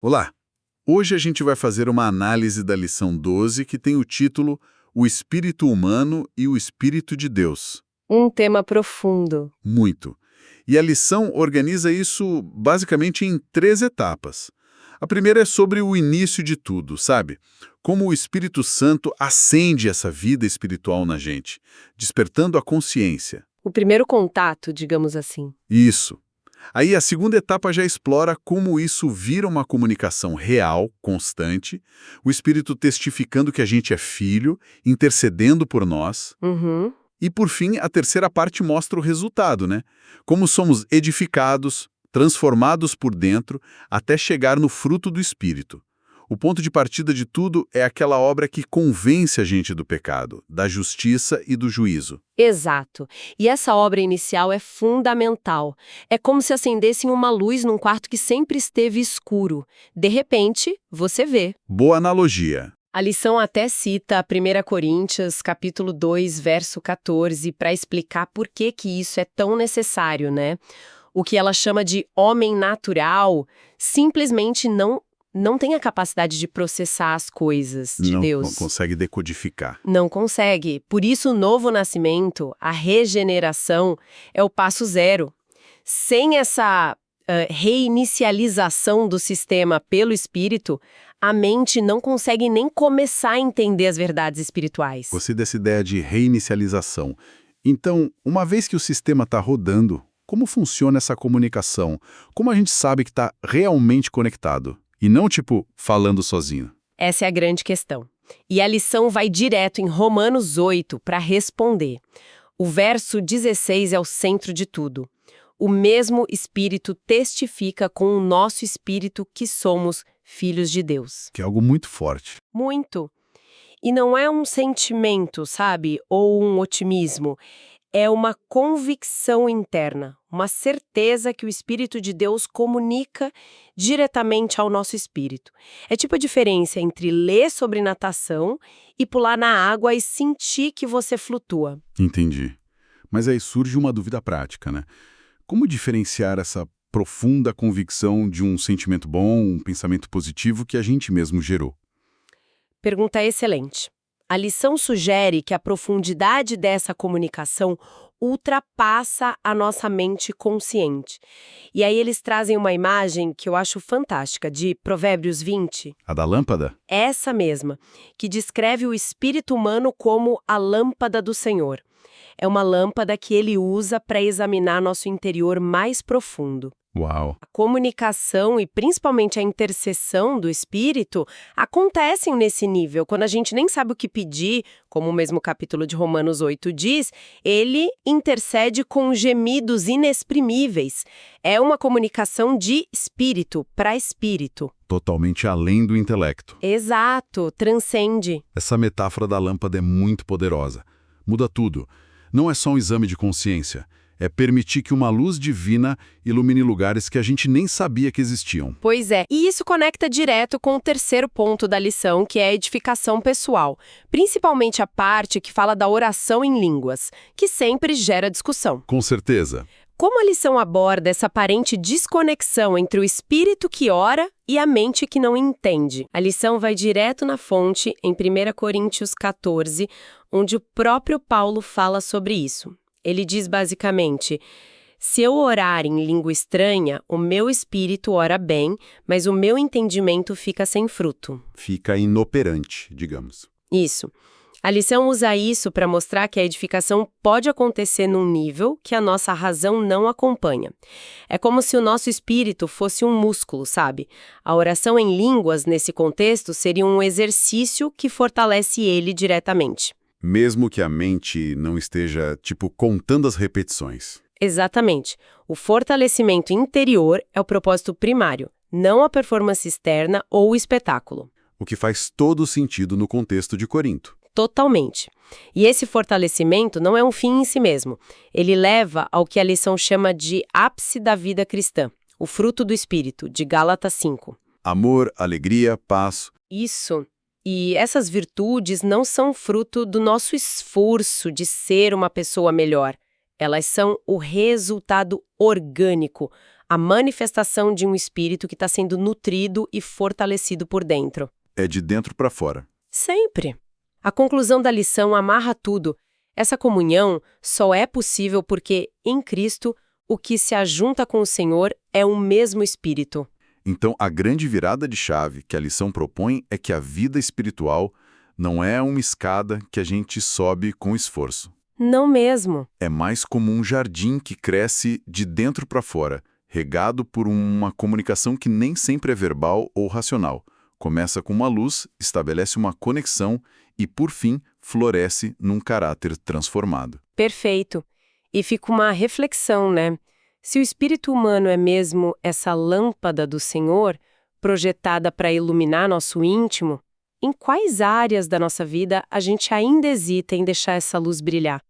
Olá! Hoje a gente vai fazer uma análise da lição 12 que tem o título O Espírito Humano e o Espírito de Deus. Um tema profundo. Muito. E a lição organiza isso basicamente em 3 etapas. A primeira é sobre o início de tudo, sabe? Como o Espírito Santo acende essa vida espiritual na gente, despertando a consciência. O primeiro contato, digamos assim. Isso. Aí a segunda etapa já explora como isso vira uma comunicação real, constante, o Espírito testificando que a gente é filho, intercedendo por nós. Uhum. E por fim, a terceira parte mostra o resultado, né? Como somos edificados, transformados por dentro, até chegar no fruto do Espírito. O ponto de partida de tudo é aquela obra que convence a gente do pecado, da justiça e do juízo. Exato. E essa obra inicial é fundamental. É como se acendessem uma luz num quarto que sempre esteve escuro. De repente, você vê. Boa analogia. A lição até cita 1 Coríntios, capítulo 2, verso 14, para explicar por que isso é tão necessário, né? O que ela chama de homem natural simplesmente não tem a capacidade de processar as coisas de Não Deus. consegue decodificar. Não consegue. Por isso, o novo nascimento, a regeneração, é o passo zero. Sem essa reinicialização do sistema pelo Espírito, a mente não consegue nem começar a entender as verdades espirituais. Gostei dessa ideia de reinicialização. Então, uma vez que o sistema está rodando, como funciona essa comunicação? Como a gente sabe que está realmente conectado? E não, tipo, falando sozinho. Essa é a grande questão. E a lição vai direto em Romanos 8 para responder. O verso 16 é o centro de tudo. O mesmo Espírito testifica com o nosso espírito que somos filhos de Deus. Que é algo muito forte. Muito. E não é um sentimento, sabe? Ou um otimismo. É uma convicção interna, uma certeza que o Espírito de Deus comunica diretamente ao nosso espírito. É tipo a diferença entre ler sobre natação e pular na água e sentir que você flutua. Entendi. Mas aí surge uma dúvida prática, né? Como diferenciar essa profunda convicção de um sentimento bom, um pensamento positivo que a gente mesmo gerou? Pergunta excelente. A lição sugere que a profundidade dessa comunicação ultrapassa a nossa mente consciente. E aí eles trazem uma imagem que eu acho fantástica, de Provérbios 20, A da lâmpada? essa mesma, que descreve o espírito humano como a lâmpada do Senhor. É uma lâmpada que ele usa para examinar nosso interior mais profundo. Uau! A comunicação e principalmente a intercessão do Espírito acontecem nesse nível. Quando a gente nem sabe o que pedir, como o mesmo capítulo de Romanos 8 diz, ele intercede com gemidos inexprimíveis. É uma comunicação de espírito para espírito. Totalmente além do intelecto. Exato, transcende. Essa metáfora da lâmpada é muito poderosa. Muda tudo. Não é só um exame de consciência. É permitir que uma luz divina ilumine lugares que a gente nem sabia que existiam. Pois é, e isso conecta direto com o terceiro ponto da lição, que é a edificação pessoal, principalmente a parte que fala da oração em línguas, que sempre gera discussão. Com certeza. Como a lição aborda essa aparente desconexão entre o espírito que ora e a mente que não entende? A lição vai direto na fonte, em 1 Coríntios 14, onde o próprio Paulo fala sobre isso. Ele diz basicamente, se eu orar em língua estranha, o meu espírito ora bem, mas o meu entendimento fica sem fruto. Fica inoperante, digamos. Isso. A lição usa isso para mostrar que a edificação pode acontecer num nível que a nossa razão não acompanha. É como se o nosso espírito fosse um músculo, sabe? A oração em línguas, nesse contexto, seria um exercício que fortalece ele diretamente. Mesmo que a mente não esteja, tipo, contando as repetições. Exatamente. O fortalecimento interior é o propósito primário, não a performance externa ou o espetáculo. O que faz todo sentido no contexto de Corinto. Totalmente. E esse fortalecimento não é um fim em si mesmo. Ele leva ao que a lição chama de ápice da vida cristã, o fruto do Espírito, de Gálatas 5. Amor, alegria, paz. Isso. E essas virtudes não são fruto do nosso esforço de ser uma pessoa melhor. Elas são o resultado orgânico, a manifestação de um espírito que está sendo nutrido e fortalecido por dentro. É de dentro para fora. Sempre. A conclusão da lição amarra tudo. Essa comunhão só é possível porque, em Cristo, o que se ajunta com o Senhor é o mesmo Espírito. Então, a grande virada de chave que a lição propõe é que a vida espiritual não é uma escada que a gente sobe com esforço. Não mesmo. É mais como um jardim que cresce de dentro para fora, regado por uma comunicação que nem sempre é verbal ou racional. Começa com uma luz, estabelece uma conexão e, por fim, floresce num caráter transformado. Perfeito. E fica uma reflexão, né? Se o espírito humano é mesmo essa lâmpada do Senhor, projetada para iluminar nosso íntimo, em quais áreas da nossa vida a gente ainda hesita em deixar essa luz brilhar?